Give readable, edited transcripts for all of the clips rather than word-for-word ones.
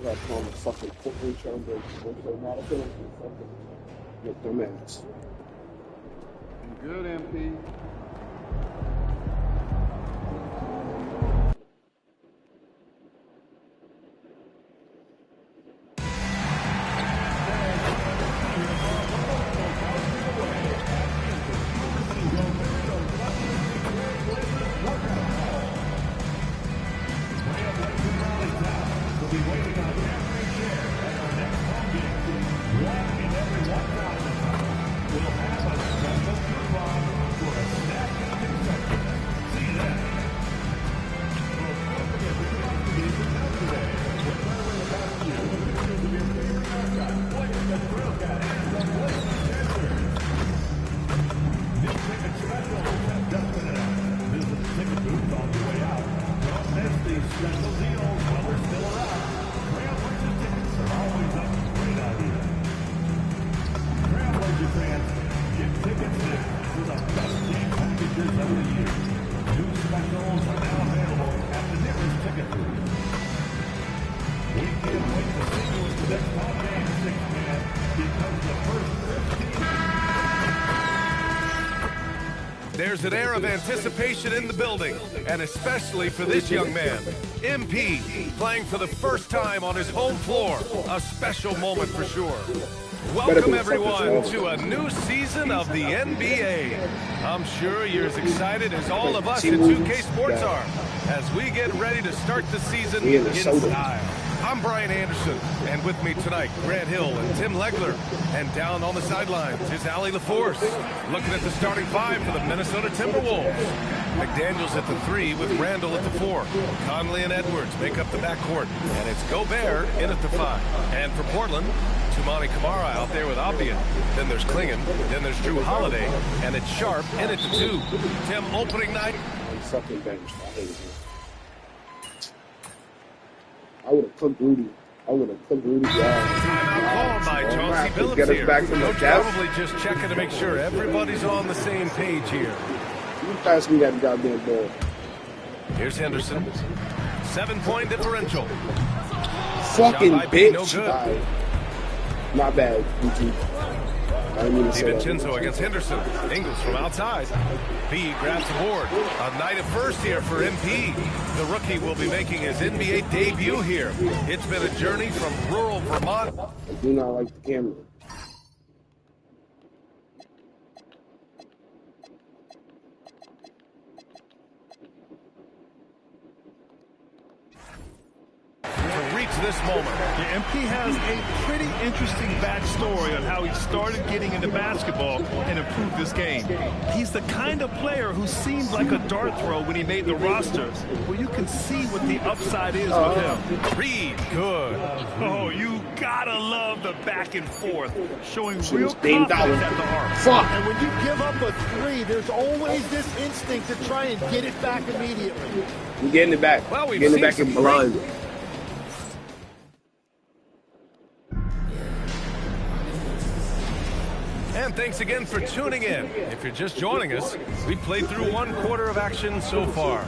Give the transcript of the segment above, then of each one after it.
got called a fucking football term, but not a fucking dumbass. Good, MP. There's an air of anticipation in the building, and especially for this young man. MP, playing for the first time on his home floor. A special moment for sure. Welcome, everyone, to a new season of the NBA. I'm sure you're as excited as all of us at 2K Sports are as we get ready to start the season in style. I'm Brian Anderson, and with me tonight, Grant Hill and Tim Legler. And down on the sidelines is Allie LaForce, looking at the starting five for the Minnesota Timberwolves. McDaniels at the 3 with Randall at the 4. Conley and Edwards make up the backcourt, and it's Gobert in at the 5. And for Portland, Toumani Camara out there with Obian. Then there's Klingon, then there's Drew Holiday, and it's Sharp in at the 2. Tim, opening night. Fucking bench. I hate it. I would have cooked Rudy. Timeout called by Chauncey Billups here. Coach probably just checking to make sure everybody's on the same page here. You pass me that goddamn ball. Here's Henderson. 7-point differential. Fucking bitch. No good. Not bad, BT. DiVincenzo against Henderson. Ingles from outside. B grabs the board. A night of first here for MP. The rookie will be making his NBA debut here. It's been a journey from rural Vermont. I do not like the camera. This moment. The MP has a pretty interesting backstory on how he started getting into basketball and improved this game. He's the kind of player who seemed like a dart throw when he made the roster, where you can see what the upside is with him. Reed, good. Oh, you gotta love the back and forth, showing real confidence at the arc. Fuck. And when you give up a 3, there's always this instinct to try and get it back immediately. We're getting it back. Well, we've getting it back in blood. And thanks again for tuning in. If you're just joining us, we played through 1 quarter of action so far.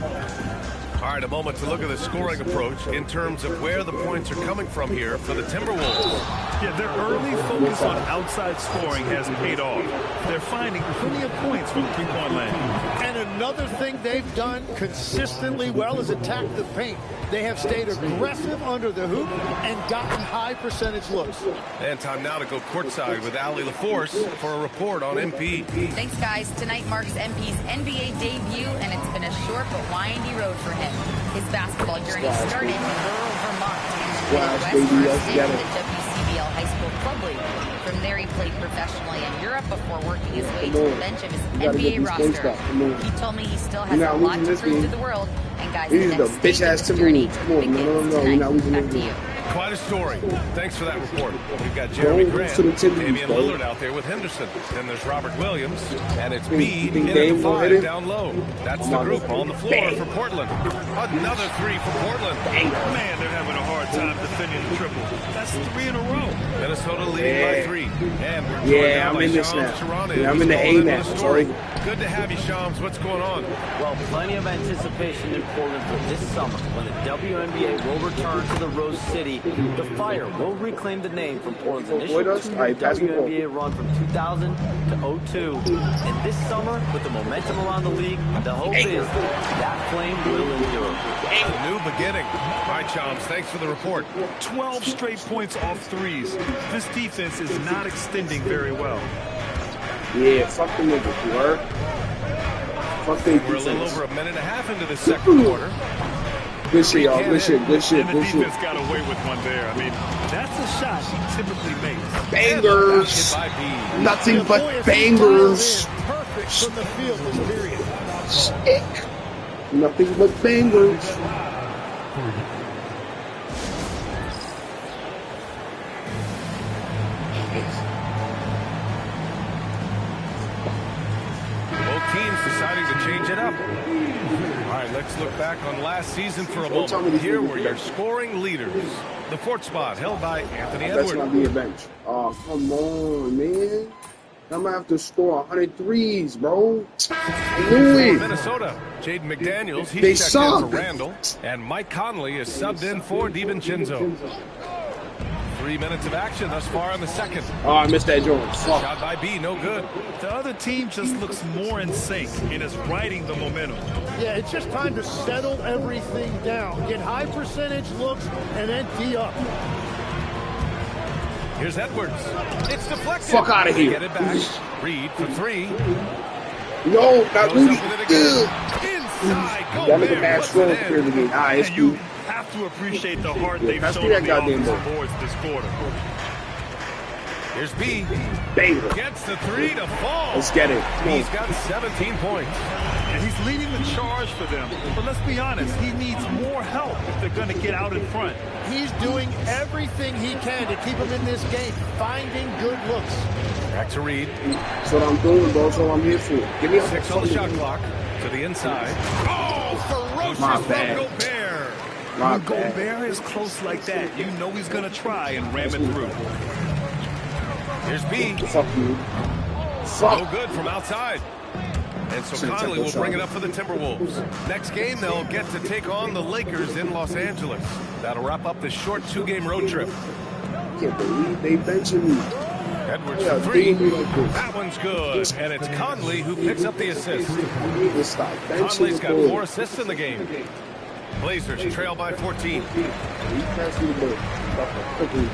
All right, a moment to look at the scoring approach in terms of where the points are coming from here for the Timberwolves. Yeah, their early focus on outside scoring has paid off. They're finding plenty of points from three-point land. And another thing they've done consistently well is attack the paint. They have stayed aggressive under the hoop and gotten high percentage looks. And time now to go courtside with Allie LaForce for a report on MP. Thanks, guys. Tonight marks MP's NBA debut, and it's been a short but windy road for him. His basketball journey started in rural Vermont and the Midwest, first in the WCBL High School Club League. From there, he played professionally in Europe before working his way to the bench of his NBA roster. He told me he still has a lot to prove to the world. And guys, the next stage of this journey begins tonight. Back to you. Quite a story. Thanks for that report. We've got Jeremy Grant, Damian Lillard out there with Henderson. Then there's Robert Williams, and it's B in at the 5 down low. That's the group on the floor for Portland. Another 3 for Portland. Man, they're having a hard time defending the triple. That's 3 in a row. Minnesota leading by 3. And we're I'm in this now. I'm in the A now. Sorry. Good to have you, Shams. What's going on? Well, plenty of anticipation in Portland for this summer when the WNBA will return to the Rose City the Fire will reclaim the name from Portland's initial Alright, WNBA run from 2000 to 02. And this summer, with the momentum around the league, the hope is that flame will endure. A new beginning. Hi, Choms. Thanks for the report. 12 straight points off threes. This defense is not extending very well. Yeah, fuck the niggas, you heard? Fuck they We're a little over a minute and a half into the second quarter. Good shit, y'all. Good shit, good shit, And the good shit. defense got away with one there. I mean, that's a shot he typically makes. Bangers. By B. Nothing Boy, but if he bangers. dials in perfect from the field this period. Stick. Nothing but bangers. Both teams deciding to change it up. All right, let's look back on last season for a moment. Here were your scoring leaders. The fourth spot held by Anthony That's Edwards. gonna be a bench. Oh, come on, man. I'm gonna have to score 100 threes, bro. I knew it. Minnesota, Jaden McDaniels, They he's checked in suck. for Randall. And Mike Conley is subbed in for DiVincenzo. 3 minutes of action thus far in the second. Oh, I missed that joint. Fuck. Shot by B, no good. The other team just looks more in sync and is riding the momentum. Yeah, it's just time to settle everything down. Get high percentage looks and then tee up. Here's Edwards. It's deflected. Fuck outta here. Get it back. Reed for three. No, not Goes Rudy. up with it again. Ugh. Inside. That nigga Gobert mad puts strong it clear in. the game. It's And you cool. have to appreciate the heart Yeah, they've pass shown me that on the goddamn offensive ball. boards this quarter. Here's B. Banger. Gets the three to fall. Let's get it. Come He's on. got 17 points. And he's leading the charge for them. But let's be honest, he needs more help if they're going to get out in front. He's doing everything he can to keep him in this game, finding good looks. Back to Reed. That's what I'm doing, bro. That's what I'm here for. Give me a 6 on the shot clock. To the inside. Oh, ferocious My from bad. Gobert. My When bad. Gobert is close like that, you know he's going to try and ram it through. Here's B. Fuck you. No Fuck. good from outside. And so Conley will bring it up for the Timberwolves. Next game, they'll get to take on the Lakers in Los Angeles. That'll wrap up this short 2-game road trip. Can't believe they benching me. Edwards Yeah, for three. beating me like this. That one's good. And it's Conley who picks up the assist. You need to stop benching Conley's the got ball. 4 assists in the game. Blazers trail by 14. You pass me the ball. Stop quickly.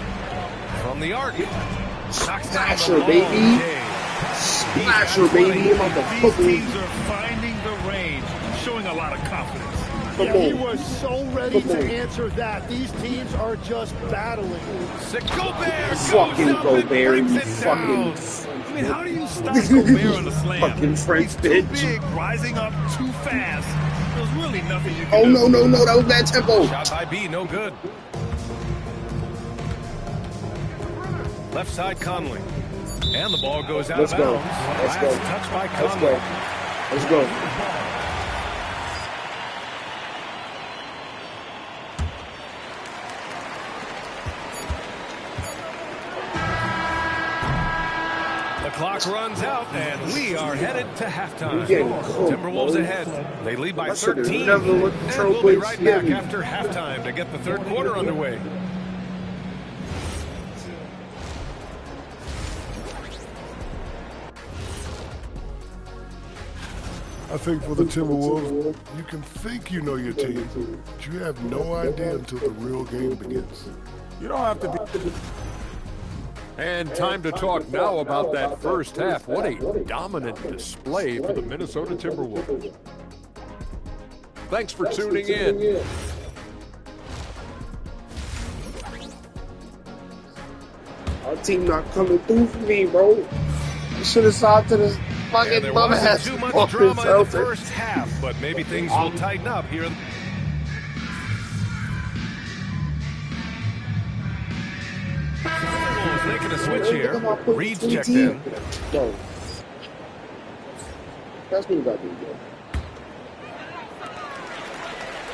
From the arc. Knocks down Slasher, the long baby. J. Splasher, baby. I'm about to These fucking teams are finding the range, showing a lot of confidence. Yeah, Come he on. was so ready Come on. to answer that. These teams are just battling. Gobert goes Fucking up and Gobert, you brings it down. fucking I mean, how do you stop Gobert on the slam? Fucking French He's too bitch. big, rising up too fast. There's really nothing you can Oh, do. no, that was bad tempo. Shot by B, no good. Left side Conley. And the ball goes out Let's of go. bounds. Let's go. Last touch by Let's Conley. go. Let's go. The clock runs out, and we are headed to halftime. We getting cooked, Timberwolves bro. ahead. They lead by I should've 13. never let the And we'll be Trailblazers right get back me. after halftime to get the third quarter underway. I think for the Timberwolves, you can think you know your team, but you have no idea until the real game begins. You don't have to be. And time to talk now about that first half. What a dominant display for the Minnesota Timberwolves. Thanks for tuning in. Our team not coming through for me, bro. You should have saw to this And fucking there bum wasn't ass too much fucking drama in the Celtics. first half, but maybe things will tighten up here. Timberwolves making a switch here. Reed's checked in. No. Pass me the goddamn ball.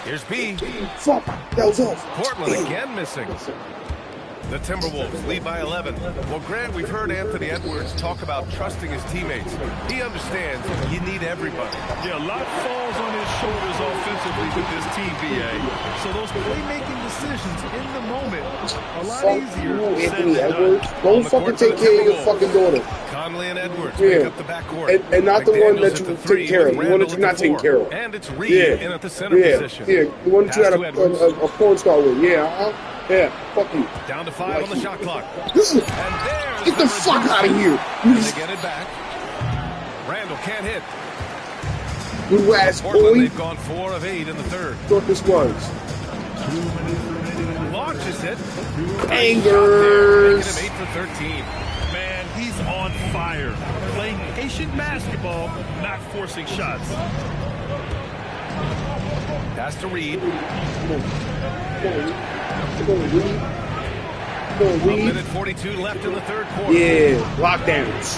Here's B. Fuck, that was off. Portland again missing. The Timberwolves lead by 11. Well, Grant, we've heard Anthony Edwards talk about trusting his teammates. He understands you need everybody. Yeah, a lot falls on his shoulders offensively with this team, BA. So those playmaking decisions in the moment are a lot easier said than done. Don't fucking take care of your fucking daughter. Conley and Edwards make up the backcourt. And not the one that you take care of. The one that you're not taking care of. And it's Reed in at the center position. Yeah, the one that you had a porn star with. Yeah, yeah, fuck you. Down to 5 on the shot clock. Get the fuck out of here. And they get it back. Randall can't hit. Good ass Portland, boy. they've gone 4 of 8 in the third. Thought this was. Launches it. Angers. Making him 8 for 13. Man, he's on fire. Playing patient basketball, not forcing shots. Pass to Reed. Come on, Reed. Come on, Reed. 1:42 left in the third quarter. Yeah, lockdowns.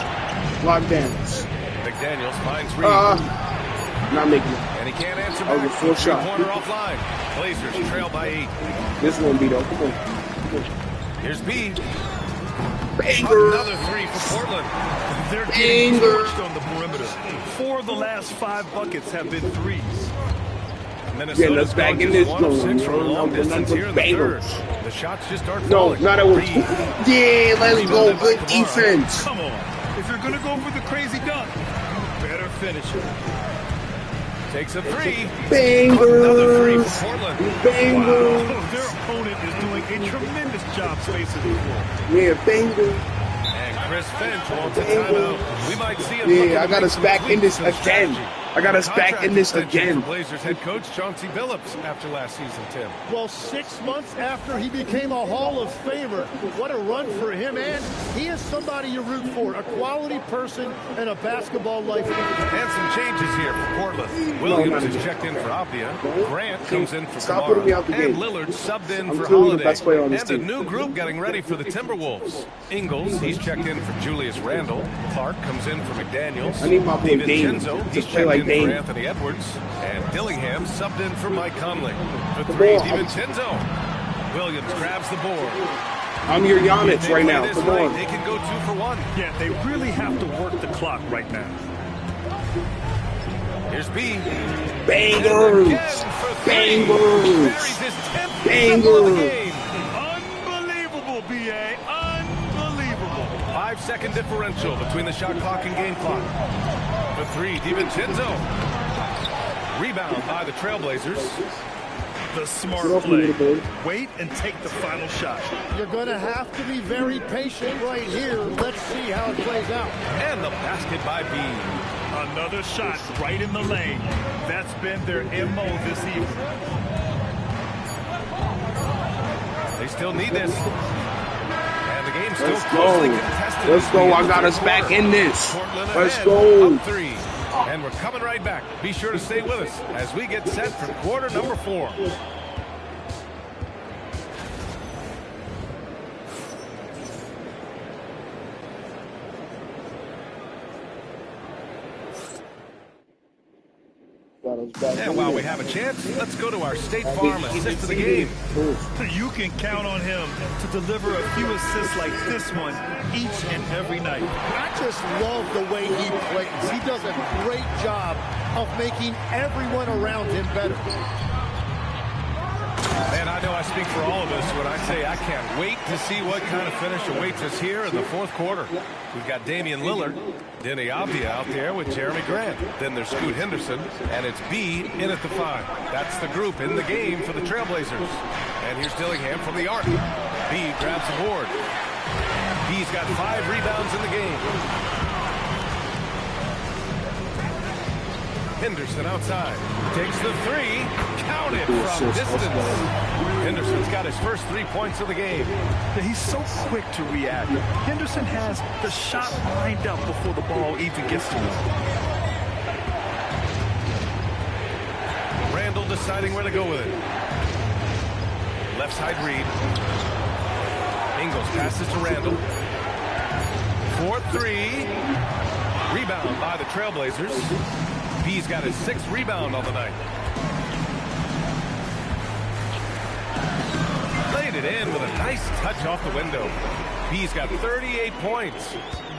Lockdowns. McDaniels finds Reed. Not making it. And he can't answer That was a back. full shot. Corner offline. Blazers trail by 8. This one beat up. Come on. Here's B. Banger. Another 3 for Portland. They're getting torched on the perimeter. 4 of the last 5 buckets have been threes. Yeah, let's back in this zone. From long distance here in the third. The shots just aren't falling. No, not at work. Yeah, let's go. Good defense. Come on. If you're going to go for the crazy dunk, you better finish it. Takes a 3. Bangers. Another 3 for Portland. Bangers. Wow. Their opponent is doing a tremendous job spacing the floor. Yeah, bangers. And Chris Finch wants a timeout. We might see him. Yeah, I got us back in this again. I got us back in this again. Blazers head coach Chauncey Billups after last season, Tim. Well, 6 months after he became a Hall of Famer, what a run for him, and he is somebody you root for, a quality person and a basketball lifer. And some changes here for Portland. Williams is checked in for Avdia. Grant comes in for Stop putting me out the and game. Lillard subbed in I'm for clearly the Holiday. best player on this And team. a new group getting ready for the Timberwolves. Ingles, he's checked in for Julius Randle. Clark comes in for McDaniels. I need my boy Dame DiVincenzo, to he's play checked like in Dame. for Anthony Edwards. And Dillingham subbed in for Mike Conley. For Come 3, on. DiVincenzo. Williams grabs the board. I'm your Giannis They right play now. this Come night, on. They can go 2 for 1. Yeah, they really have to work the clock right now. Here's B. Bangers. Bangers. Bangers. Unbelievable, BA. Unbelievable. 5-second differential between the shot clock and game clock. For 3, DiVincenzo. Rebound by the Trailblazers. The smart play. Wait and take the final shot. You're going to have to be very patient right here. Let's see how it plays out. And the basket by B. Another shot right in the lane. That's been their MO this evening. They still need this. And the game's still Let's closely go. contested. Let's go. I got us back in this. Portland Let's ahead, go. up 3. And we're coming right back. Be sure to stay with us as we get set for quarter number 4. And while we have a chance, let's go to our State Farm assist of the game. You can count on him to deliver a few assists like this one each and every night. I just love the way he plays. He does a great job of making everyone around him better. And I know I speak for all of us when I say I can't wait to see what kind of finish awaits us here in the fourth quarter. We've got Damian Lillard, Denny Avdia out there with Jeremy Grant. Then there's Scoot Henderson, and it's B in at the 5. That's the group in the game for the Trailblazers. And here's Dillingham from the arc. B grabs the board. B's got 5 rebounds in the game. Henderson outside. Takes the 3. Counted from distance. Henderson's got his first 3 points of the game. He's so quick to react. Henderson has the shot lined up before the ball even gets to him. Randall deciding where to go with it. Left side Reed. Ingles passes to Randall. 4-3. Rebound by the Trailblazers. B's got his 6th rebound on the night. laid it in with a nice touch off the window. He's got 38 points.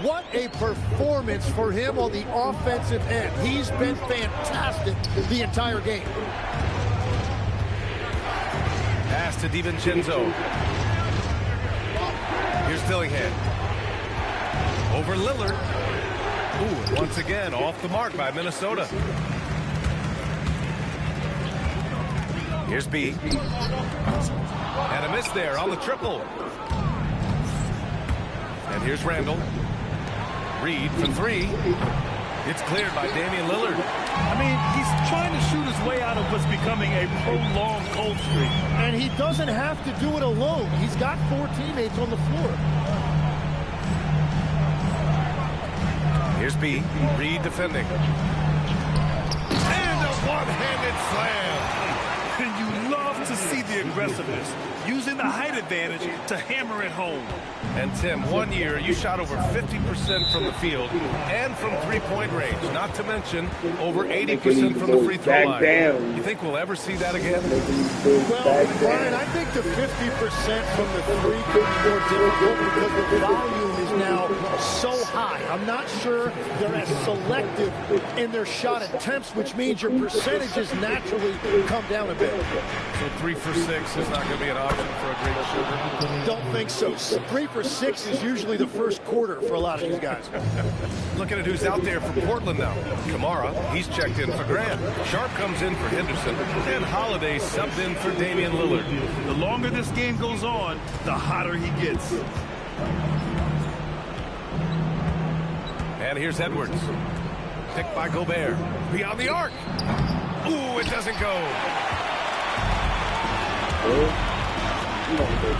What a performance for him on the offensive end. He's been fantastic the entire game. Pass to DiVincenzo. Here's Dillingham. Over Lillard. Ooh, once again, off the mark by Minnesota. Here's B. And a miss there on the triple. And here's Randall. Reed for three. It's cleared by Damian Lillard. I mean, he's trying to shoot his way out of what's becoming a prolonged cold streak. And he doesn't have to do it alone. He's got 4 teammates on the floor. Here's B. Reed defending. And a one-handed slam. And you love to see the aggressiveness, using the height advantage to hammer it home. And Tim, 1 year you shot over 50% from the field and from three-point range, not to mention over 80% from the free throw line. You think we'll ever see that again? Well, Brian, I think the 50% from the three could be more difficult because the volume is now so high. I'm not sure they're as selective in their shot attempts, which means your percentages naturally come down a bit. So 3 for 6 is not going to be an option for a great shooter? Don't think so. 3 for 6 is usually the first quarter for a lot of these guys. Looking at who's out there for Portland now. Kamara, he's checked in for Grant. Sharp comes in for Henderson. And Holiday subbed in for Damian Lillard. The longer this game goes on, the hotter he gets. And here's Edwards. Picked by Gobert. Beyond the arc. Ooh, it doesn't go.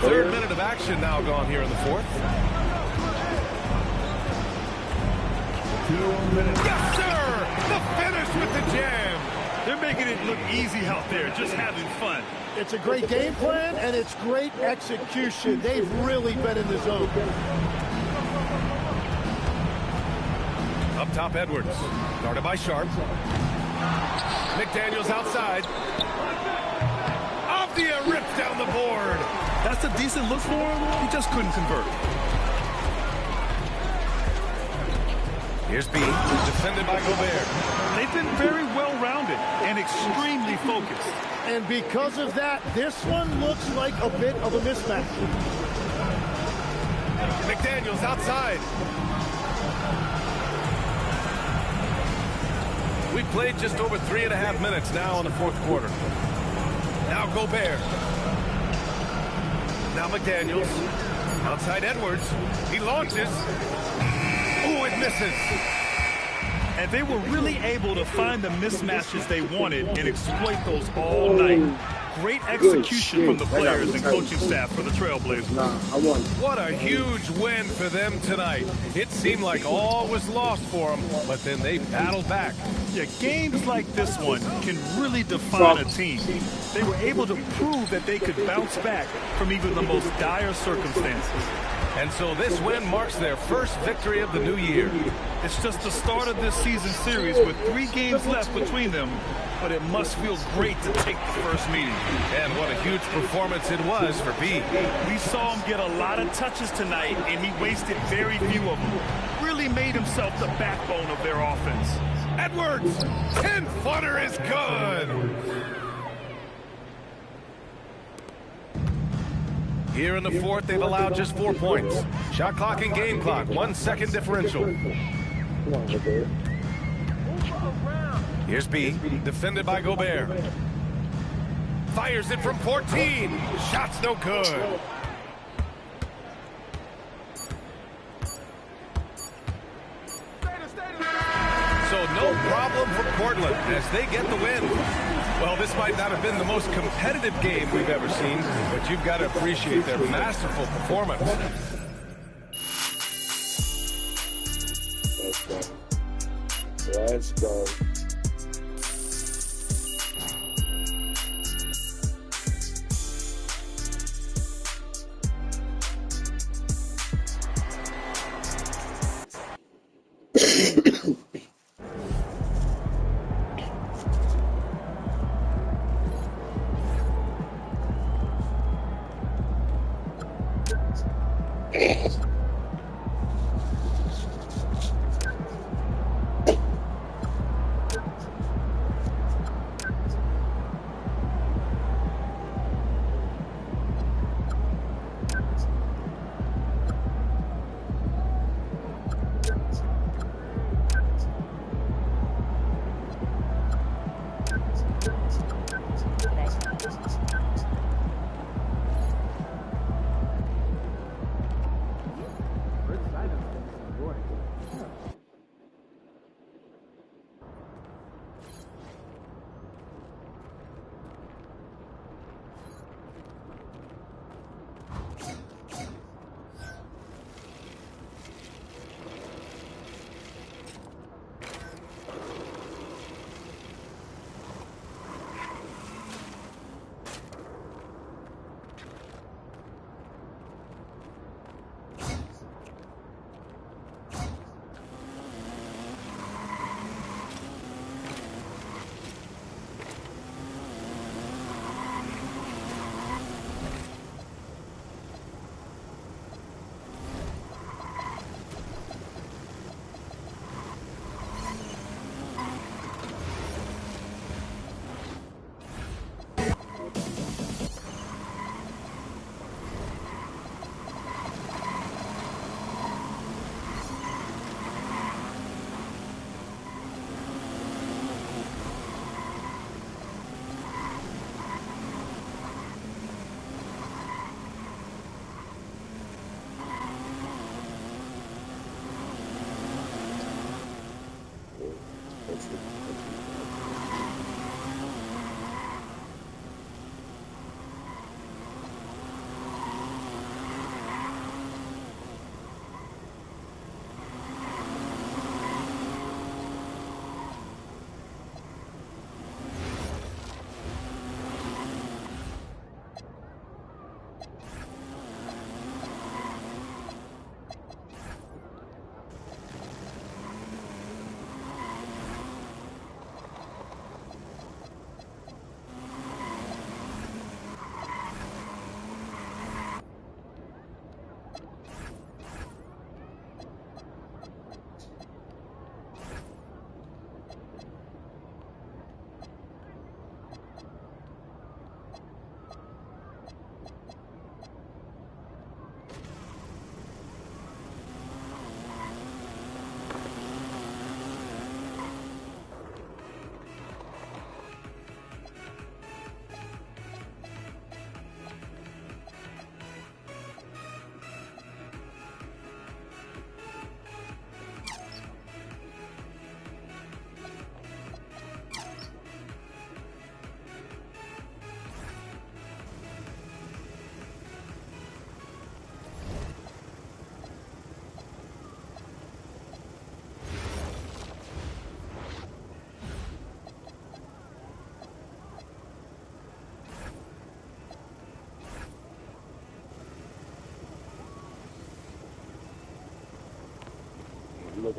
Third minute of action now gone here in the fourth. Yes, sir! The finish with the jam. They're making it look easy out there, just having fun. It's a great game plan, and it's great execution. They've really been in the zone. Up top, Edwards. Guarded by Sharp. McDaniels outside. Avdia rips down the board. That's a decent look for him. He just couldn't convert. Here's B, defended by Gobert. They've been very well-rounded and extremely focused. And because of that, this one looks like a bit of a mismatch. McDaniels outside. We played just over 3.5 minutes now in the fourth quarter. Now Gobert. Now McDaniels. Outside Edwards. He launches. Ooh, it misses. And they were really able to find the mismatches they wanted and exploit those all night. Great execution from the players and coaching staff for the Trailblazers. What a huge win for them tonight. It seemed like all was lost for them, but then they battled back. Yeah, games like this one can really define a team. They were able to prove that they could bounce back from even the most dire circumstances. And so this win marks their first victory of the new year. It's just the start of this season series with 3 games left between them, but it must feel great to take the first meeting. And what a huge performance it was for B. We saw him get a lot of touches tonight, and he wasted very few of them. Really made himself the backbone of their offense. Edwards, 10-footer is good. Here in the fourth, they've allowed just 4 points. Shot clock and game clock, 1 second differential. Here's B, defended by Gobert. Fires it from 14. Shot's no good. So no problem for Portland as they get the win. Well, this might not have been the most competitive game we've ever seen, but you've got to appreciate their masterful performance. Let's go.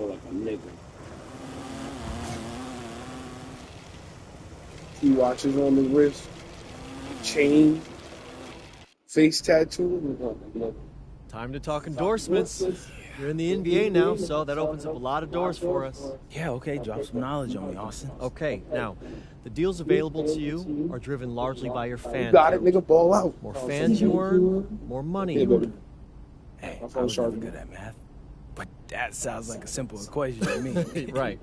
Or like a nigga. He watches on the wrist, chain, face tattoo. Time to talk endorsements. You're in the NBA now, so that opens up a lot of doors for us. Yeah, okay, drop some knowledge on me, Austin. Okay, now, the deals available to you are driven largely by your fan You got count. it, nigga, ball out. More fans you earn, more money you earn. Hey, I was never good at math, but that sounds like a simple equation to me. Right.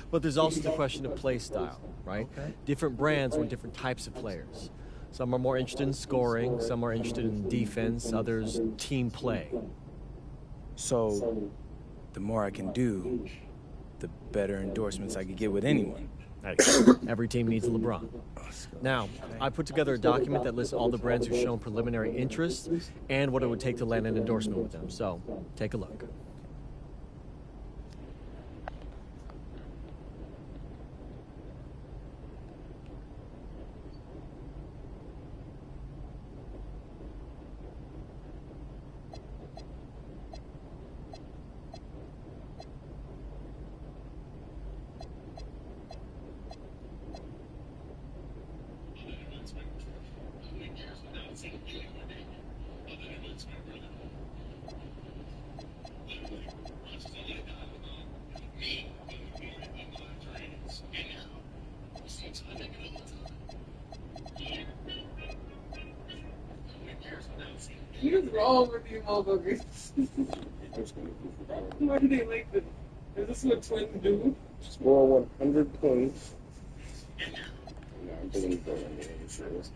But there's also the question of play style, right? Okay. Different brands want different types of players. Some are more interested in scoring, some are interested in defense, others team play. So, the more I can do, the better endorsements I could get with anyone. Every team needs a LeBron. Now, I put together a document that lists all the brands who've shown preliminary interest and what it would take to land an endorsement with them. So, take a look. What is wrong with you motherfuckers? Why do they like this? Is this what twins do? Score 100 points. No, I'm doing it on the insurance.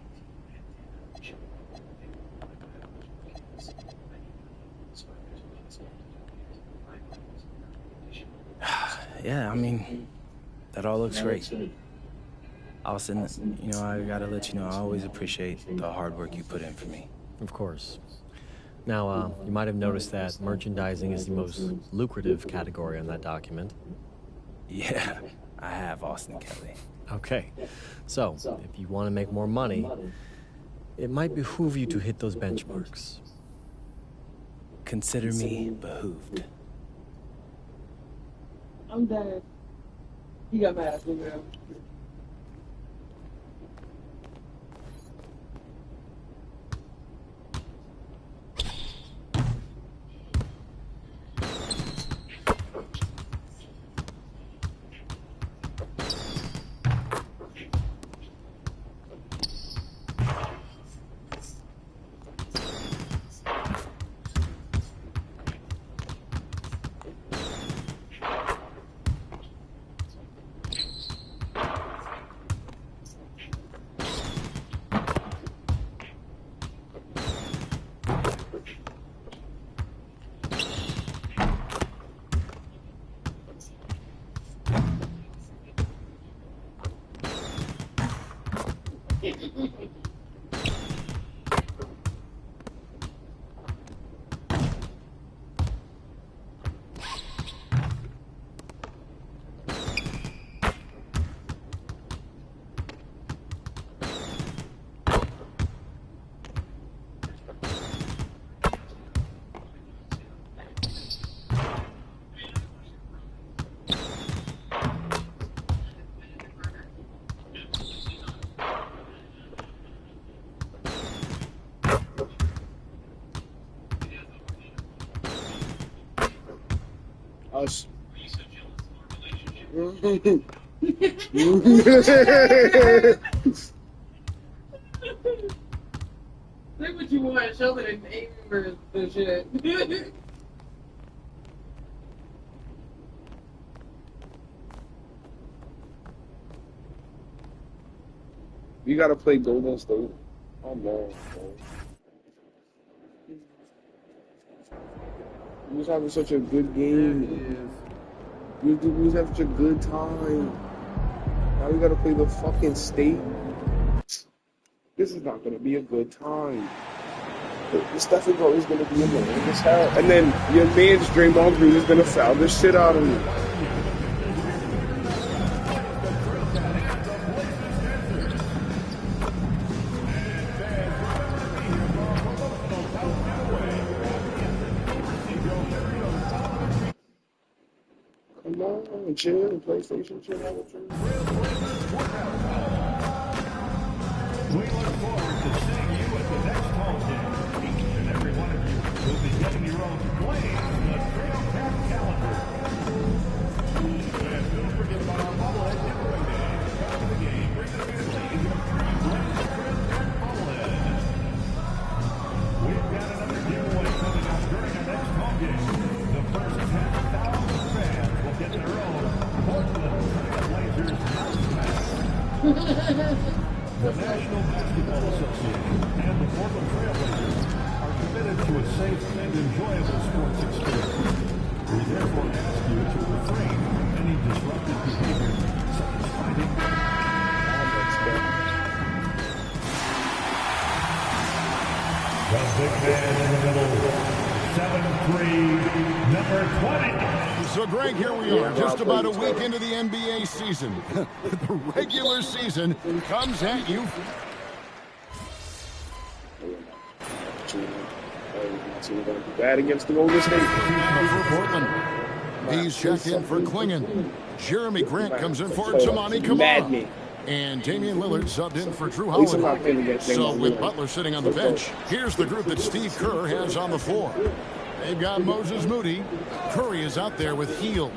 Yeah, I mean, that all looks great. Austin, you know, I gotta let you know, I always appreciate the hard work you put in for me. Of course. Now, you might have noticed that merchandising is the most lucrative category on that document. Yeah, I have, Austin Kelly. Okay, so if you want to make more money, it might behoove you to hit those benchmarks. Consider me behooved. I'm dead. He got mad at me, man. Us. Look what you want, Sheldon and Amber and shit. You gotta play Golden State. Oh man. You was having such a good game. You was having such a good time. Now you gotta play the fucking State. This is not gonna be a good time. The Stephen Curry is gonna be annoying as hell. And then your man's Draymond Green is gonna foul the shit out of me. Come on, chill. PlayStation chill out. We look forward to seeing you at the next home game. Each and every one of you will be getting your own play on the Trail Cap calendar. And don't forget about our bobblehead giveaway day. Come to the game, bring the family, and get a free blend of Trail Cap bobblehead. We've got another giveaway coming up during our next home game. The first 10,000 fans will get their own Portland Trail Blazers house mask. The National Basketball Association and the Portland Trail Blazers are committed to a safe and enjoyable sports experience. We therefore ask you to refrain from any disruptive behavior, such as fighting. The big man in the middle, 7'3", number 20. So, Greg, here we are, just about a week into the NBA season. The regular season comes at you. Bad against the Golden State. For Portland. He's checked in for Klingon. Jeremy Grant comes in for Tamani Kamara. And Damian Lillard subbed in for Drew Holiday. So with Butler sitting on the bench, here's the group that Steve Kerr has on the floor. They've got Moses Moody. Curry is out there with Heel.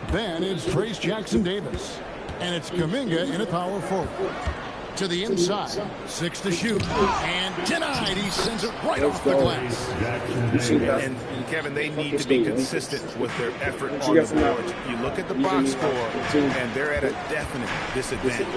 Then it's Trace Jackson-Davis. And it's Kuminga in a power forward. To the inside. 6 to shoot. And denied. He sends it right off the glass. And Kevin, they need to be consistent with their effort on the board. You look at the box score, and they're at a definite disadvantage.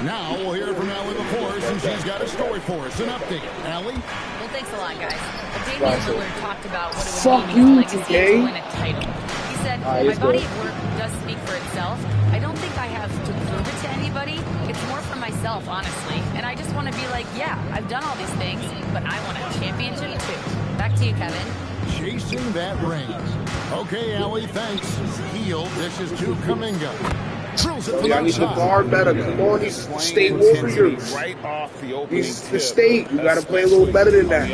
Now we'll hear from Allie LaForce, and she's got a story for us. An update. Allie? Well, thanks a lot, guys. Damian Lillard talked about what it would mean to legacy to win a title. He said, my body of work does speak for itself. I don't think I have to prove it to anybody. It's more for myself, honestly. And I just want to be like, yeah, I've done all these things, but I want a championship too. Back to you, Kevin. Chasing that ring. Okay, Allie, thanks. Heel dishes to Kuminga. Drills it from I need to guard better. Come on, these state warriors. Right off the opening These the state. You got to play a little better than that.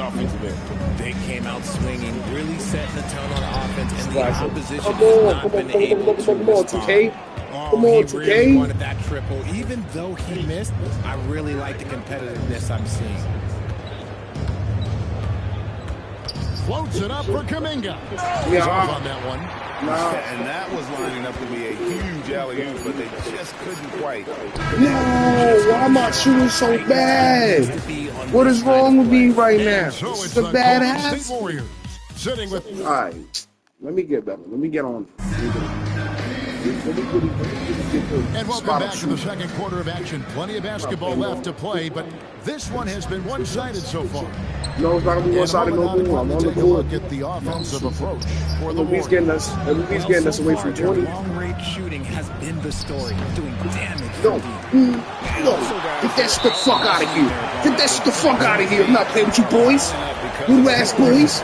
They came out swinging, really setting the tone on offense, and the opposition Come has on, not come been on, able to come on, respond. 2K. Come on, He 2K. really wanted that triple. Even though he missed, I really like the competitiveness I'm seeing. Floats it up for Kuminga. Yeah, on that one. And that was lining up to be a huge alley-oop, but they just couldn't quite. No, why am I shooting so bad? What is wrong with me right now? So It's it's the the bad Golden ass. State Warriors sitting with. All right, let me get better. Let me get on. And welcome back to the second quarter of action. Plenty of basketball left to play, but this one has been one-sided so far. No, it's not gonna be one-sided no more. I'm on the Take a court. look at the offensive approach for the He's Warriors. getting us. He's getting us away from 20. Long-range shooting has been the story, doing damage. No, get that shit the fuck out of here. Get that shit the fuck out of here. I'm not playing with you boys. Little ass boys.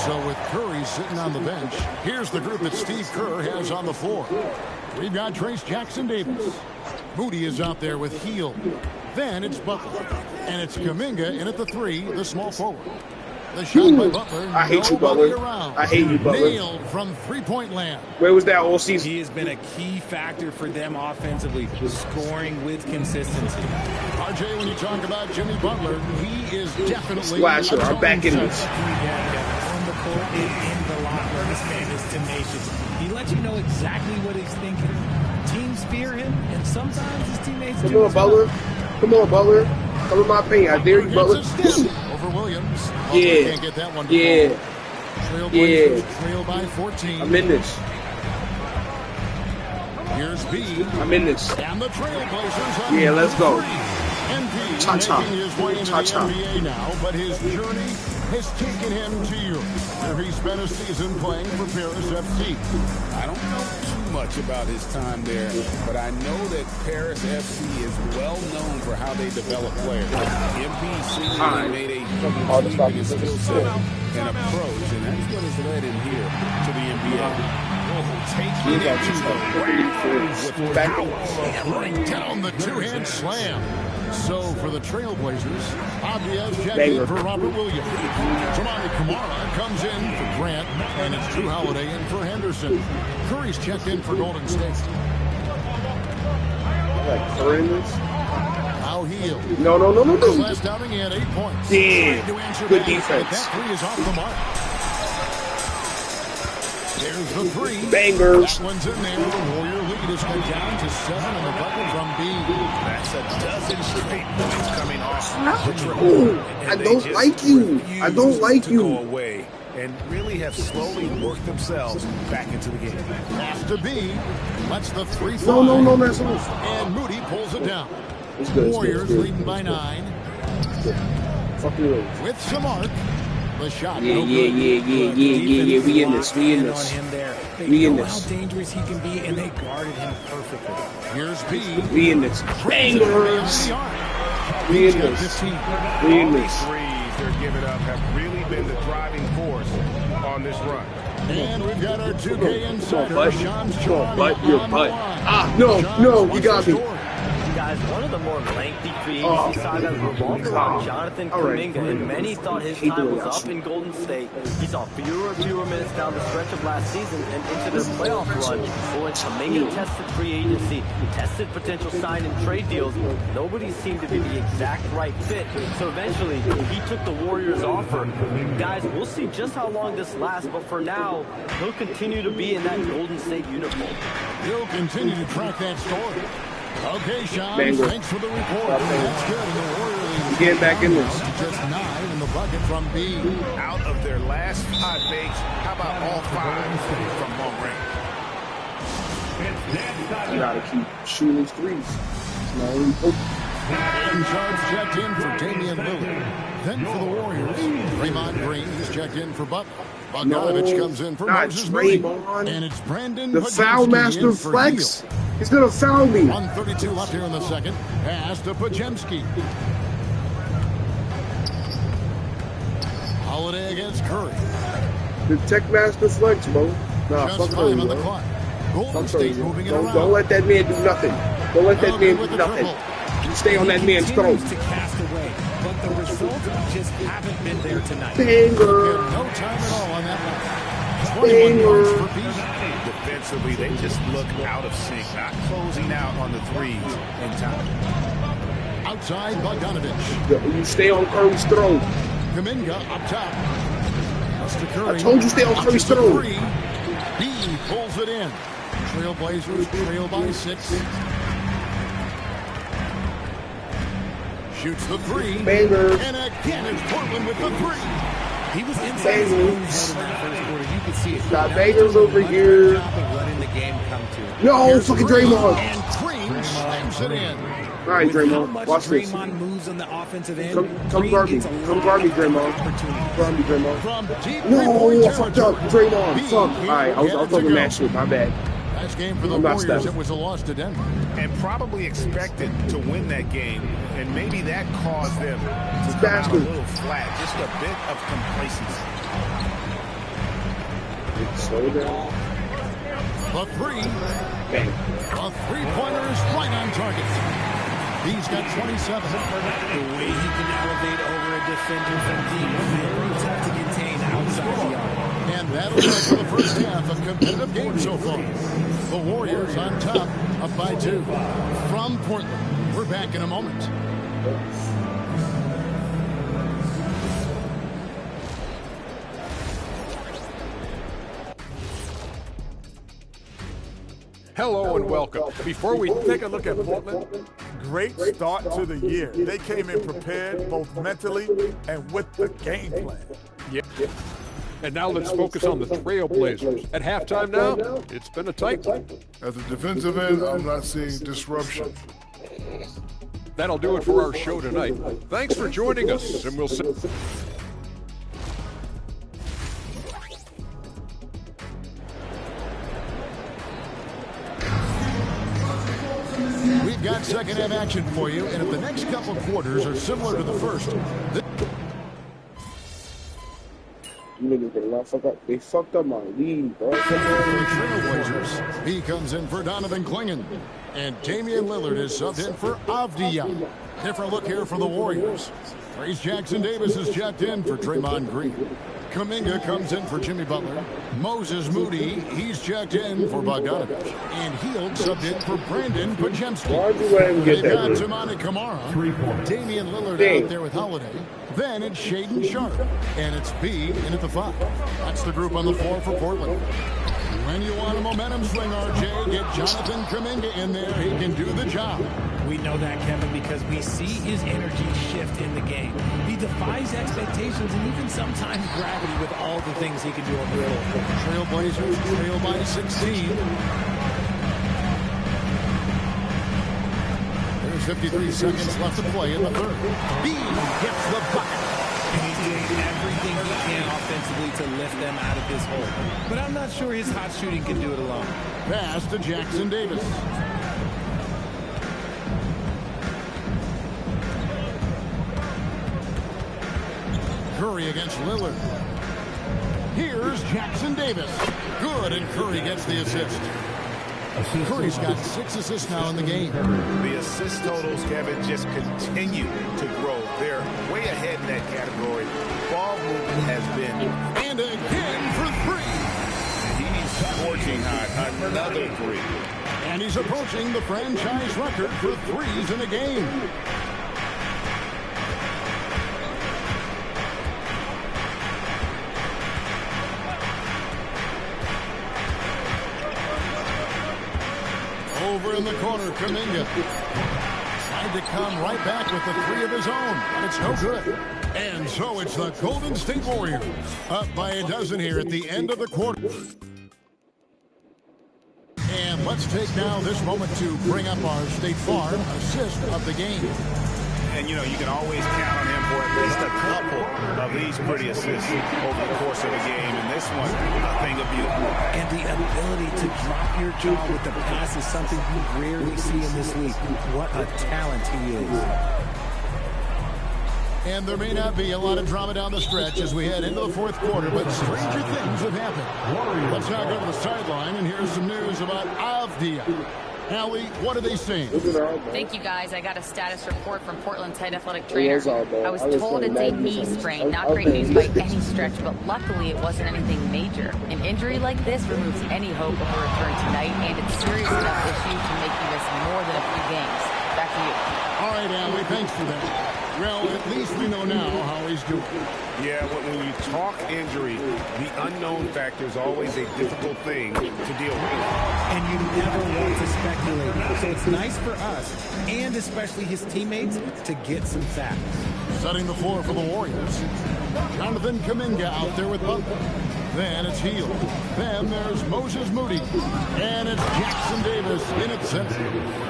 So with Curry sitting on the bench, here's the group that Steve Kerr has on the floor. We've got Trace Jackson-Davis. Moody is out there with Heel. Then it's Butler. And it's Kuminga in at the 3, the small forward. The shot by Butler. I hate you, nobody Butler. around. I hate you, Butler. Nailed from three-point land. Where was that all season? He has been a key factor for them offensively, scoring with consistency. RJ, when you talk about Jimmy Butler, he is definitely Splasher. I'm back in this. On the court and in the locker, this man is tenacious. He lets you know exactly what he's thinking. Teams fear him, and sometimes his teammates do. Come on, Butler. Come on, Butler. Come in my paint. I dare you, Butler. Over Williams. Yeah. Can't get that one. Yeah. Trailblazers trail by 14. I'm in this. Here's B. I'm in this. And the Trailblazers. Yeah, let's go. MP Cha-cha. making his way into Cha-cha. the NBA now, but his journey has taken him to Europe, where he spent a season playing for Paris FC. I don't know too much about his time there, but I know that Paris FC is well known for how they develop players. MP seemingly made a huge leap in his skill set and approach, and that's what has led him here to the NBA. Taking it to the rack with power. Hammering down the two-hand slam. So for the Trailblazers, Obvious checked in for Robert Williams. Tamani Kamara comes in for Grant, and it's Drew Holiday in for Henderson. Curry's checked in for Golden State. Like Curry in this? Al Heel. No. His last outing, he had 8 points. Damn. Good defense. That three is off the mark. There's the three. Bangers. That one's in there. The Warrior lead has cut down to 7 on the bucket from B. That's a dozen straight points coming off the triple. Ooh, I don't like you. I don't like you. Go away and really have slowly worked themselves back into the game. Pass to B. Lets the three fly. No, that's off. And Moody pulls it down. It's good. Warriors leading by 9. Fuck you. With some arc. The shot. Yeah. We in this. We in this. How dangerous he can be, and they guarded him perfectly. Here's B. We in this. Bangers. We in this. We in this. Threes they're giving up have really been the driving force on this run. And we've got our 2K insider, Sean Your butt. Ah, no, you got me. Guys, one of the more lengthy free agency sagas revolved around Jonathan Kuminga, and many thought his time was up in Golden State. He saw fewer and fewer minutes down the stretch of last season and into their playoff run. But when Kuminga tested free agency, tested potential sign and trade deals, nobody seemed to be the exact right fit. So eventually, he took the Warriors' offer. Guys, we'll see just how long this lasts, but for now, he'll continue to be in that Golden State uniform. He'll continue to track that story. Okay, Sean, Banger. thanks for the report. That's good. And the Warriors Getting back in this. just 9 in the bucket from B. Out of their last 5 makes, how about all 5 from long range? You gotta keep shooting these threes. And Charles checked in for Damian Lillard. Then for the Warriors, Draymond Green is checked in for Butler. Bogdanovich comes in for Moses Moody. And it's Brandon The foul master flex. He's gonna foul me. 1:32 left here in the second. Pass to Pajemski. Holiday against Curry. The tech master flex, bro. Nah, Just fuck 5 Curry, on the bro. clock. Golden Fuck State Curry. moving it around. Don't let that man do nothing. Don't let that man do nothing. You stay on that man's throat. To cast away, but the results just haven't been there tonight. Banger. No time at all on that one. 21 yards for Beasley. Defensively, they just look out of sync, not closing out on the threes in time. Outside Bogdanovich. You stay on Curry's throat. Kuminga up top. To Curry. I told you stay on Curry's throat. B pulls it in. Trailblazers trail by 6. Shoots the 3. Bangers. And again, it's Portland with the 3. He was inside his own head in that first quarter. You could see it. Got bangers over here. Letting the game come to. No, fucking Draymond. And Green slams it in. All right, Draymond. Watch this. Draymond moves on the offensive end. Come guard me. Come guard me, Draymond. Guard me, Draymond. From deep No, three-point I fucked up. Draymond. Fuck. All right, I was talking that shit. My bad. Last game for the I'm not Warriors, stepping. it was a loss to Denver. And probably expected to win that game, and maybe that caused them to come out a little flat, just a bit of complacency. Slow down. The 3. Bang. The three-pointer is right on target. He's got 27. The way he can elevate over a defender from deep, very tough to contain outside the arc. And that'll do it for the first half of competitive game so far. The Warriors on top, up by 2. From Portland, we're back in a moment. Hello and welcome. Before we take a look at Portland, Great start to the year. They came in prepared both mentally and with the game plan. yeah. And now let's focus on the Trailblazers. At halftime now, it's been a tight one. At the defensive end, I'm not seeing disruption. That'll do it for our show tonight. Thanks for joining us, and we'll see. We've got second half action for you, and if the next couple quarters are similar to the first, niggas better not fuck up. They fucked up my lead, bro. For the Trailblazers, he comes in for Donovan Clingan. And Damian Lillard is subbed in for Avdija. Different look here for the Warriors. Trace Jackson Davis is checked in for Draymond Green. Kuminga comes in for Jimmy Butler. Moses Moody, he's checked in for Bogdanovich. And Hield subbed in for Brandon Podziemski. Why'd you let him get They've that? got Tamani Kamara. Damian Lillard out there with Holiday. Then it's Shaedon Sharp. And it's B in at the 5. That's the group on the floor for Portland. When you want a momentum swing, RJ, get Jonathan Kuminga in there. He can do the job. We know that, Kevin, because we see his energy shift in the game. He defies expectations and even sometimes gravity with all the things he can do on the floor. Trailblazers trail by 16. There's 53 seconds left to play in the third. B gets the bucket. And he's doing everything he can offensively to lift them out of this hole. But I'm not sure his hot shooting can do it alone. Pass to Jackson Davis. Curry against Lillard. Here's Jackson Davis. Good, and Curry gets the assist. Curry's got 6 assists now in the game. The assist totals, Kevin, just continue to grow. They're way ahead in that category. Ball movement has been. And again for 3. He's scorching hot. Another 3. And he's approaching the franchise record for 3s in a game. Over in the corner, Kuminga tried to come right back with the 3 of his own, but it's no good. And so it's the Golden State Warriors up by a dozen here at the end of the quarter. And let's take now this moment to bring up our State Farm assist of the game. And, you know, you can always count on him for at least a couple of these pretty assists over the course of a game. And this one, a thing of beauty. And the ability to drop your jaw with the pass is something you rarely see in this league. What a talent he is. And there may not be a lot of drama down the stretch as we head into the fourth quarter, but stranger things have happened. Let's now go to the sideline, and here's some news about Avdija. Allie, what are they saying? Thank you, guys. I got a status report from Portland's head athletic trainer. I was told it's a knee sprain. Not great news by any stretch, but luckily it wasn't anything major. An injury like this removes any hope of a return tonight, and it's serious enough issue to make you miss more than a few games. Back to you. All right, Allie, thanks for that. Well, at least we know now how he's doing. Yeah, when you talk injury, the unknown factor is always a difficult thing to deal with. And you never want to speculate. So it's nice for us, and especially his teammates, to get some facts. Setting the floor for the Warriors. Jonathan Kuminga out there with Butler. Then it's Hield. Then there's Moses Moody. And it's Jackson Davis in its center.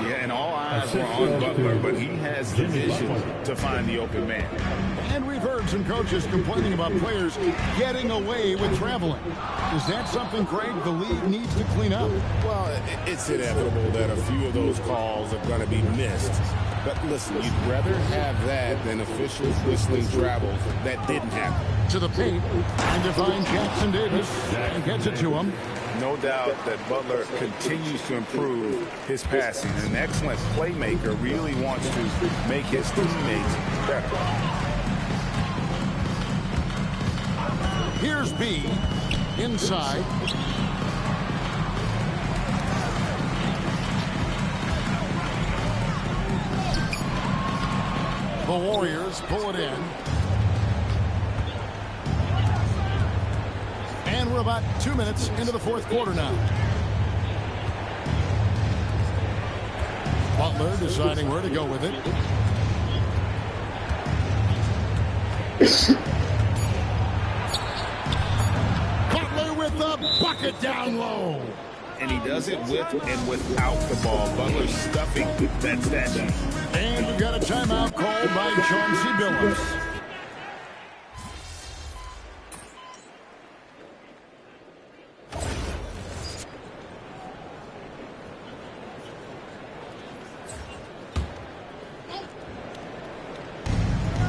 Yeah, and all eyes were on Butler, but he has the vision to find the open man. And we've heard some coaches complaining about players getting away with traveling. Is that something, Greg, the league needs to clean up? Well, it's inevitable that a few of those calls are going to be missed. But listen, you'd rather have that than officials whistling travels that didn't happen. To the paint, and to find Jackson Davis, and gets it to him. No doubt that Butler continues to improve his passing. An excellent playmaker really wants to make his teammates better. Here's B, inside. The Warriors pull it in. And we're about 2 minutes into the fourth quarter now. Butler deciding where to go with it. Butler with the bucket down low. And he does it with and without the ball. Butler stuffing that stat sheet. And we've got a timeout called by Chauncey Billups.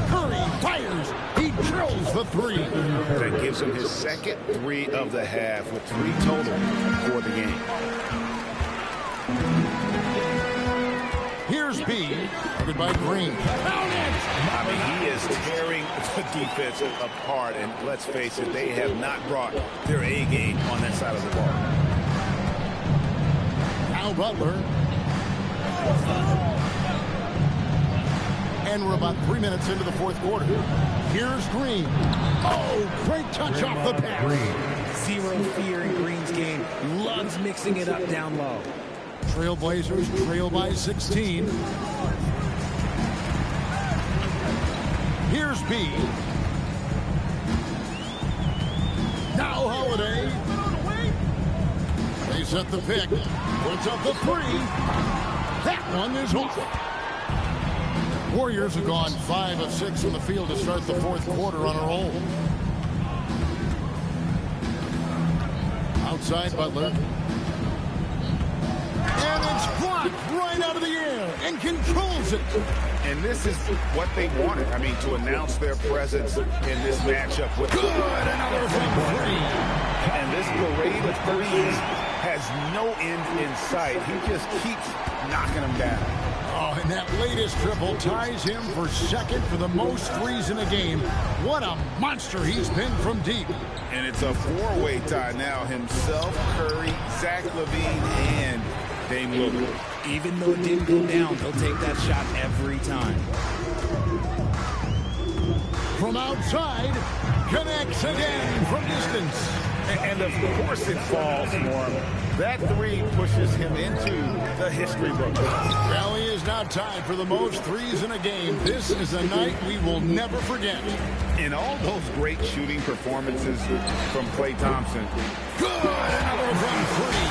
Curry fires. He drills fires the three. That gives him his second three of the half with 3 total for the game. Here's B, guarded by Green. I mean, he is tearing the defense apart, and let's face it, they have not brought their A game on that side of the ball. Now Butler. And we're about 3 minutes into the fourth quarter. Here's Green. Oh, great touch off the pass. Zero fear in Green's game. Loves mixing it up down low. Trailblazers trail by 16. Here's B. Now Holiday. They set the pick. Puts up the three. That one is off. Warriors have gone 5 of 6 from the field to start the fourth quarter on a roll. Outside Butler. And it's blocked right out of the air and controls it. And this is what they wanted. I mean, to announce their presence in this matchup with good. Another from three. And this parade of threes has no end in sight. He just keeps knocking them down. Oh, and that latest triple ties him for second for the most threes in a game. What a monster he's been from deep. And it's a 4-way tie now. Himself, Curry, Zach LaVine, and Dame Lillard. Even though it didn't go down, he'll take that shot every time. From outside, connects again from distance. And of course it falls for him. That three pushes him into the history book. Well, he is now tied for the most threes in a game. This is a night we will never forget. In all those great shooting performances from Klay Thompson. Good! Another from three.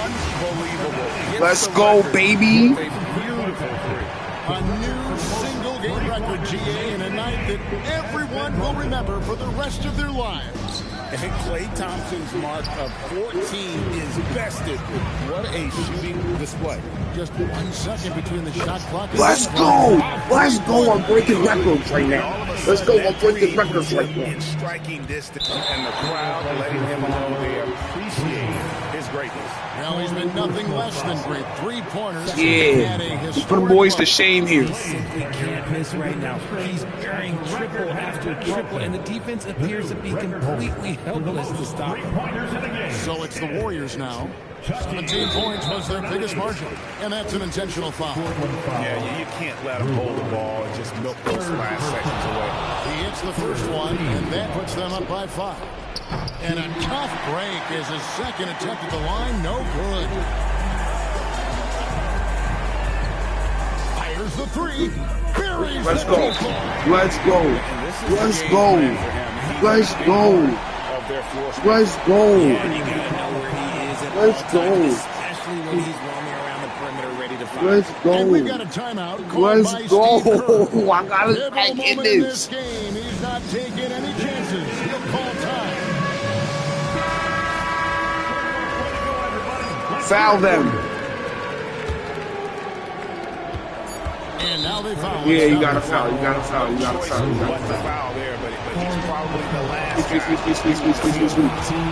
Unbelievable. Let's go, baby. A beautiful three. A new single-game record, GA, in a night that everyone will remember for the rest of their lives. And Klay Thompson's mark of 14 is bested. What a shooting display. Just 1 second between the shot clock. Let's go. Let's go. I'm breaking records right now. Let's go. I'm breaking records right now. In striking distance, and the crowd letting him know they appreciate his greatness. Well, he's been nothing less than great. 3-pointers. Yeah. Put them boys to shame here. Simply can't miss right now. He's burying triple after triple, and the defense appears to be completely helpless to stop him. So it's the Warriors now. 17 points was their biggest margin, and that's an intentional foul. Yeah, you can't let him hold the ball and just milk those last seconds away. He hits the first one, and that puts them up by 5. And a tough break is his second attempt at the line. No good. Fires the three. Buries Let's the go. two. Let's go. Let's go. Let's go. Let's go. Let's go. Especially when he's roaming around the perimeter ready to fire. Let's go. And we've got a timeout called by Let's go. Steve Kerr. I gotta Pivotal back in moment this. game. He's not taking any chances. He'll call time. Foul them. And now they foul. Yeah, you gotta foul. You gotta foul. You gotta foul. What's the foul there, but he's probably the last guy.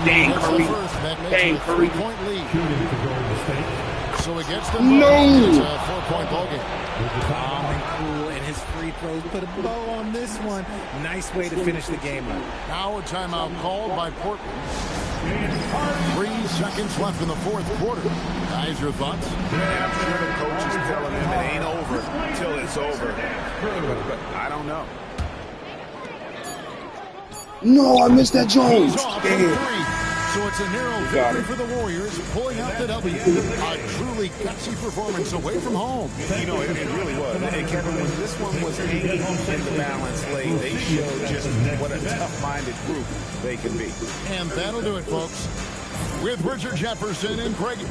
Dang, Curry. Dang, Curry. Point lead. So it gets the No. It's a 4-point ball game. Calm and cool, and his free throws put a bow on this one. Nice way to finish the game up. Now a timeout called by Portland. 3 seconds left in the fourth quarter. Guys, your thoughts? Yeah, I'm sure the coach is telling him it ain't over until it's over. But I don't know. No, I missed that Jones. He's off Damn. from 3. So it's a narrow victory for the Warriors, pulling out the W. A truly gutsy performance away from home. You know, it really was. And Kevin, when this one was hanging in the balance lane, they showed just what a tough-minded group they can be. And that'll do it, folks. With Richard Jefferson and Craig.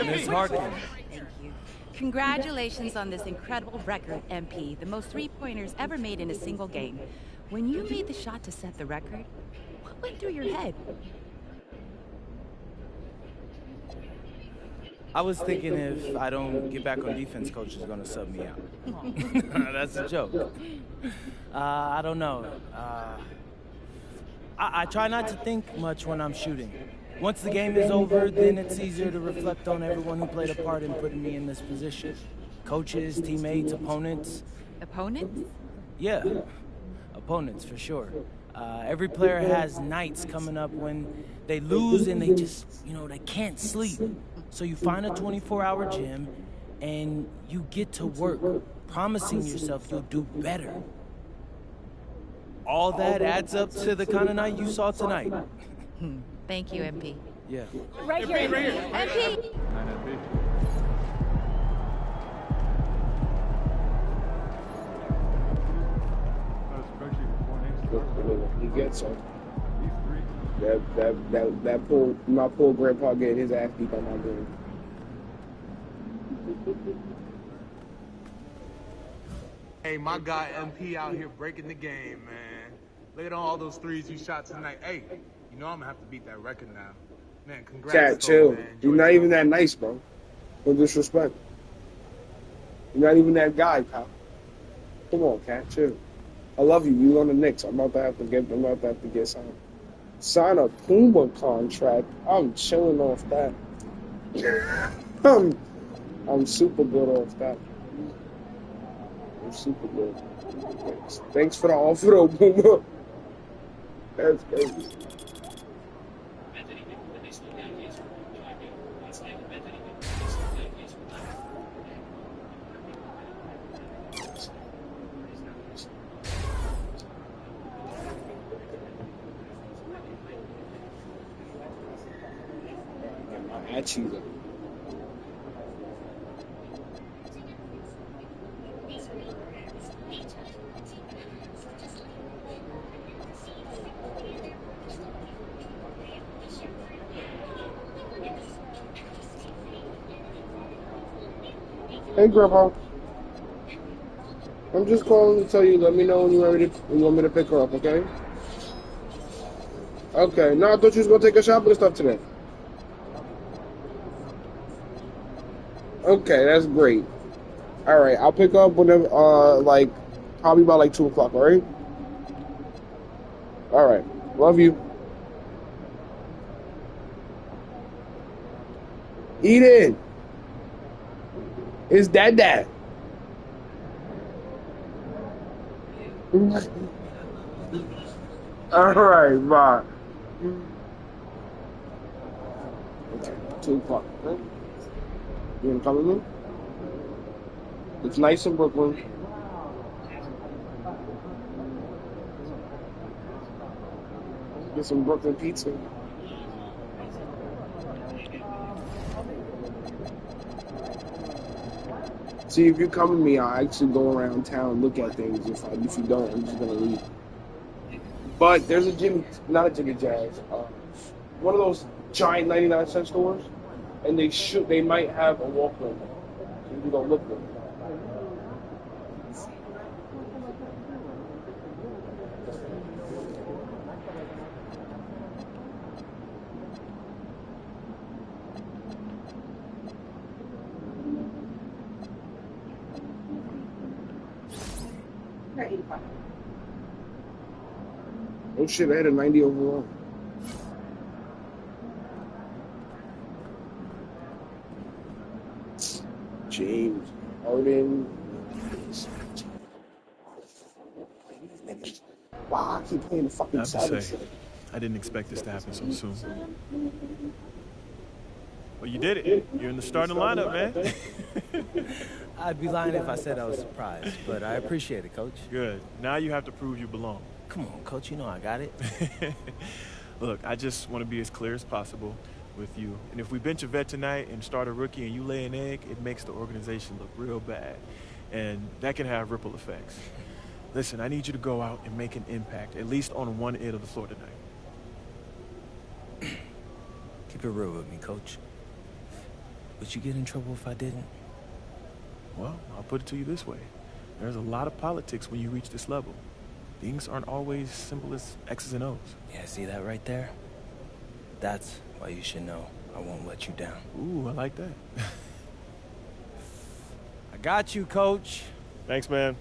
Ms. Harkin. Congratulations on this incredible record, MP. The most three-pointers ever made in a single game. When you made the shot to set the record, what went through your head? I was thinking if I don't get back on defense, coach is going to sub me out. That's a joke. I don't know. I try not to think much when I'm shooting. Once the game is over, then it's easier to reflect on everyone who played a part in putting me in this position. Coaches, teammates, opponents. Opponents? Yeah, opponents for sure. Every player has nights coming up when they lose and they just, they can't sleep. So you find a 24-hour gym and you get to work, promising yourself you'll do better. All that adds up to the kind of night you saw tonight. Thank you, MP. Yeah. Right here, MP! He gets it. That poor, my poor grandpa getting his ass beat by my game. Hey, my guy MP out here breaking the game, man. Look at all those threes you shot tonight. Hey, I'm gonna have to beat that record now. Man, congrats. Cat, chill. Man. You're not even that nice, bro. No disrespect. You're not even that guy, pal. Come on, Cat, chill. I love you. You on the Knicks. I'm about to have to get signed. Sign a Puma contract. I'm chilling off that. I'm super good off that. I'm super good. Thanks for the offer, though, Puma. That's crazy. At you, though. Hey, Grandpa. I'm just calling to tell you, let me know when you're ready when you want me to pick her up, okay? Okay. No, I thought you was going to take a shopping and stuff today. Okay, that's great. All right, I'll pick up whenever, probably about 2 o'clock, all right? All right. Love you. Eden. It's Dad. All right, bye. Okay, 2 o'clock, right? You wanna come with me? It's nice in Brooklyn. Get some Brooklyn pizza. See, if you come with me, I'll actually go around town, look at things. If you don't, I'm just gonna leave. But there's a Jimmy, not a Jimmy Jazz, one of those giant 99-cent stores, and they might have a Walkman. So you can go look them. Oh shit, I had a 90 overall. James Harden. Wow, I keep playing the fucking I have to Savage. say, I didn't expect this to happen so soon. Well, you did it. You're in the starting lineup, man. I'd be lying if I said I was surprised, but I appreciate it, Coach. Good. Now you have to prove you belong. Come on, Coach, you know I got it. Look, I just want to be as clear as possible with you. And if we bench a vet tonight and start a rookie and you lay an egg, it makes the organization look real bad. And that can have ripple effects. Listen, I need you to go out and make an impact, at least on one end of the floor tonight. Keep it real with me, Coach. Would you get in trouble if I didn't? Well, I'll put it to you this way. There's a lot of politics when you reach this level. Things aren't always simple as X's and O's. Yeah, see that right there? That's why you should know I won't let you down. Ooh, I like that. I got you, Coach. Thanks, man.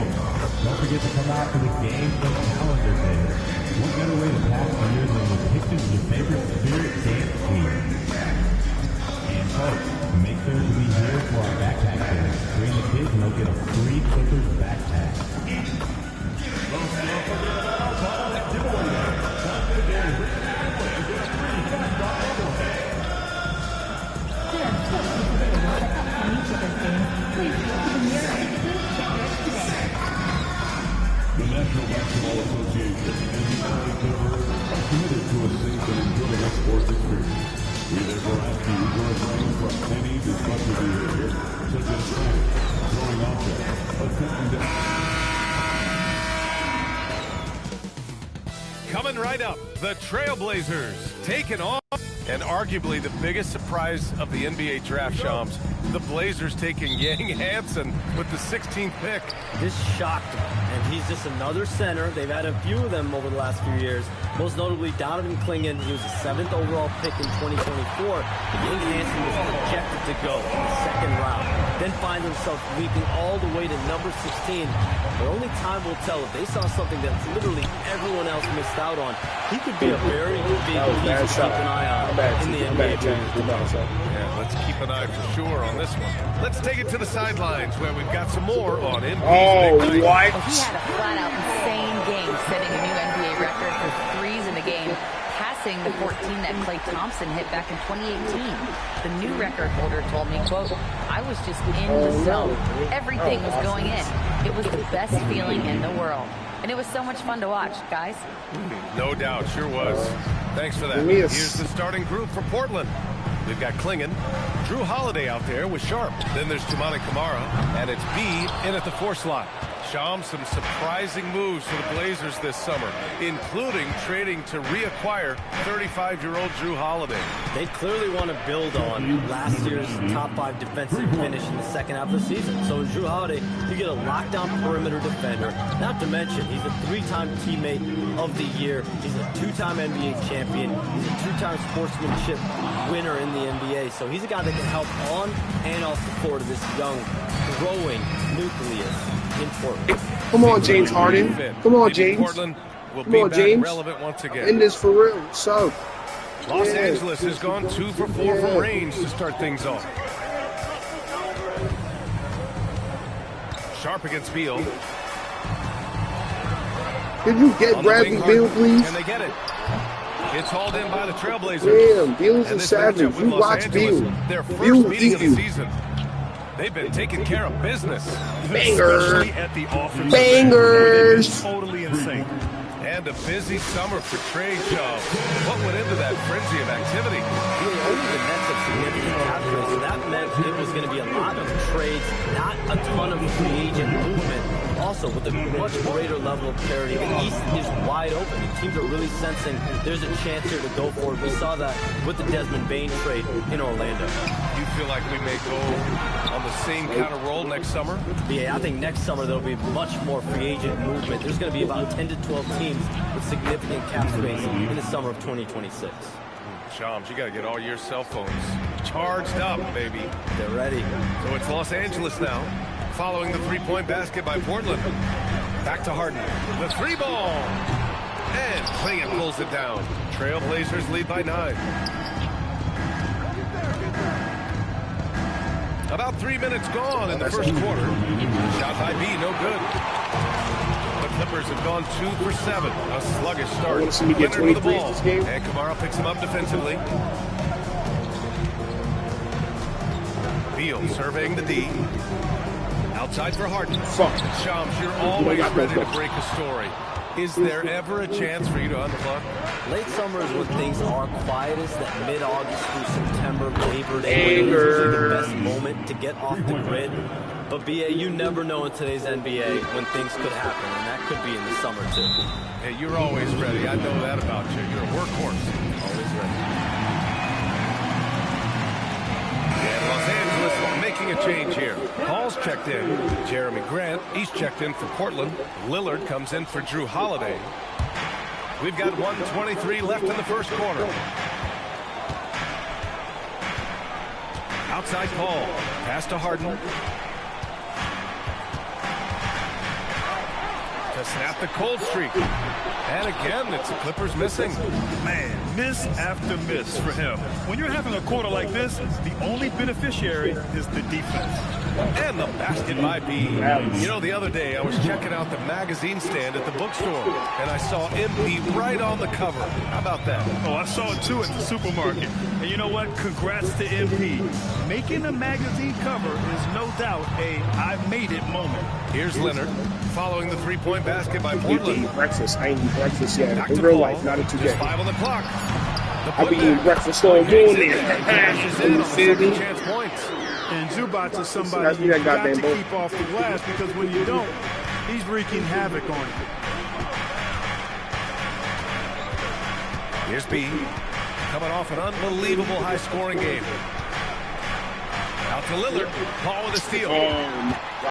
Don't forget to come out for the Game of Calendar Day. What better way to pass the year than with pictures of your favorite spirit dance team? And folks, make sure to be here for our backpack sale. Bring the kids and they'll get a free Clippers backpack. The National Basketball Association and the LA Clippers are committed to a safe and enjoyable sports experience. We therefore ask you to refrain from any disruptive behavior, such as fighting, throwing objects, attempting to... Coming right up, the Trailblazers taking on, and arguably the biggest surprise of the NBA draft, Shams, the Blazers taking Yang Hansen with the 16th pick. This shocked me, and he's just another center. They've had a few of them over the last few years, most notably Donovan Clingan. He was the 7th overall pick in 2024. Yang Hansen was projected to go in the second round, then finds himself leaping all the way to number 16. But only time will tell if they saw something that literally everyone else missed out on. He could be a very big piece to keep an eye on in the NBA. Yeah, let's keep an eye for sure on this one. Let's take it to the sidelines where we've got some more on MP's Big Night. He had a flat-out insane game, setting a new NBA record for threes in a game, passing the 14 that Klay Thompson hit back in 2018. The new record holder told me, quote, "I was just in the zone. Everything was going in. It was the best feeling in the world. And it was so much fun to watch, guys." No doubt, sure was. Thanks for that. Here's the starting group for Portland. We've got Clingan, Drew Holiday out there with Sharp. Then there's Toumani Camara, and it's B in at the 4 slot. Sham, some surprising moves for the Blazers this summer, including trading to reacquire 35-year-old Drew Holiday. They clearly want to build on last year's top 5 defensive finish in the second half of the season. So Drew Holiday, you get a lockdown perimeter defender. Not to mention, he's a 3-time teammate of the year. He's a 2-time NBA champion. He's a 2-time sportsmanship winner in the NBA. So he's a guy that can help on and off the court of this young, growing nucleus. Come on, James Harden. Come on, James. Portland will Come on, be James. relevant once again. End this for real. So, Los Angeles has gone 2 for 4 from range to start things off. Sharp against Beal. Could you get Bradley Beal, please? Can they get it? It's hauled in by the Trailblazers. Damn, Beal's a savage. You watch Beal. Their first Beal meeting of the you. season. They've been taking care of business. Banger. Especially at the offensive Bangers. end, totally insane. And a busy summer for trade jobs. What went into that frenzy of activity? Yeah, only the Nets have significant cap space, so that meant it was going to be a lot of trades, not a ton of free agent movement. Also, with a much greater level of parity, the East is wide open. The teams are really sensing there's a chance here to go for it. We saw that with the Desmond Bain trade in Orlando. You feel like we may go on the same kind of roll next summer? Yeah, I think next summer there'll be much more free agent movement. There's going to be about 10 to 12 teams with significant cap space in the summer of 2026. Shams, you got to get all your cell phones charged up, baby. They're ready. So it's Los Angeles now, following the 3-point basket by Portland. Back to Harden. The 3 ball. And Clingan pulls it down. Trailblazers lead by 9. About 3 minutes gone in the first quarter. Shot by B, no good. The Clippers have gone 2 for 7. A sluggish start. I want to see me get 20 threes this game. And Camara picks him up defensively. Beal surveying the D. Outside for Harden. Fuck. Shams, you're always ready to break a story. Is there ever a chance for you to unplug? Late summer is when things are quietest, that mid-August through September, Labor Day, is usually the best moment to get off the grid. But BA, you never know in today's NBA when things could happen, and that could be in the summer too. Hey, you're always ready. I know that about you. You're a workhorse. Always ready. And Los Angeles making a change here. Paul's checked in. Jeremy Grant, he's checked in for Portland. Lillard comes in for Drew Holiday. We've got 1:23 left in the first quarter. Outside Paul. Pass to Harden. to snap the cold streak. And again, it's the Clippers missing. Man, miss after miss for him. When you're having a quarter like this, the only beneficiary is the defense. And the basket by B. You know, the other day I was checking out the magazine stand at the bookstore, and I saw MP right on the cover. How about that? Oh, I saw it too at the supermarket. And you know what? Congrats to MP. Making a magazine cover is no doubt a I've made it moment. Here's Leonard following the three-point basket by Portland. Breakfast. I ain't eating breakfast yet. In real life, not in 2 days. 5 on the clock. I'll be eating breakfast all morning. Chance points. And Zubac is somebody you got to keep off the glass, because when you don't, he's wreaking havoc on you. Here's B, coming off an unbelievable high-scoring game. Out to Lillard, Paul with a steal.